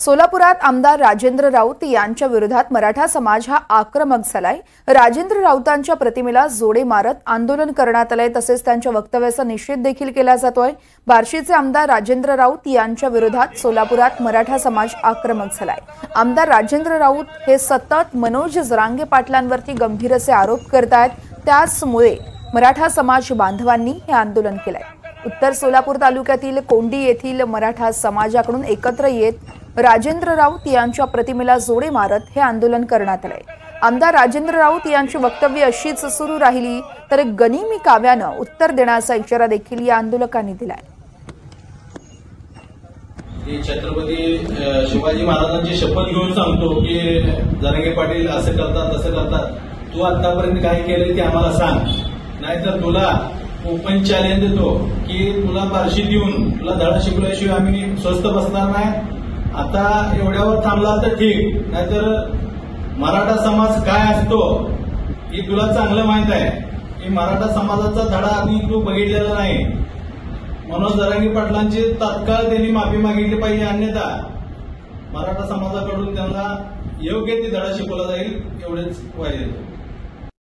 सोलापुरात आमदार राजेंद्र राऊत यांच्या विरोधात मराठा समाज हा आक्रमक झालाय। राजेंद्र राऊतांच्या प्रतिमेला जोडे मारत आंदोलन करण्यात आलंय, तसेच त्यांच्या वक्तव्याचा निषेध देखील केला जातोय। बार्शीचे आमदार राजेंद्र राऊत यांच्या विरोधात सोलापुरात मराठा समाज आक्रमक झालाय। आमदार राजेंद्र राऊत हे सतत मनोज जरांगे पाटलांवरती गंभीर असे आरोप करतायत, त्याचमुळे मराठा समाज बांधवांनी हे आंदोलन केलंय। उत्तर सोलापूर तालुक्यातील कोंडी येथील मराठा समाजाकडून एकत्र येत राजेंद्र राऊत यांच्या प्रतिमेला जोडे मारत हे आंदोलन करण्यात आले। आमदार राजेंद्र राऊत यांची वक्तव्य अशीच सुरू राहिली तर गनिमी काव्यानं उत्तर देण्याचा इशारा देखील या आंदोलकांनी दिलाय। छत्रपती शिवाजी महाराजांची शपथ घेऊन सांगतो की जरांगे पाटील असं करतात तसं करतात, तू आतापर्यंत काय केलं ते आम्हाला सांग, नाहीतर तुला ओपन चॅलेंज देतो की तुला बार्शीत येऊन तुला धडा शिकवल्याशिवाय आम्ही स्वस्थ बसणार नाही। आता एवढ्यावर थांबला तर ठीक, नाहीतर मराठा समाज काय असतो हे तुला चांगलं माहित आहे की मराठा समाजाचा धडा आधी तू बघितलेला नाही। मनोज जरांगे पाटलांची तात्काळ त्यांनी माफी मागितली पाहिजे, अन्यथा मराठा समाजाकडून त्यांना योग्य ते धडा शिकवला जाईल, एवढेच पाहिजे।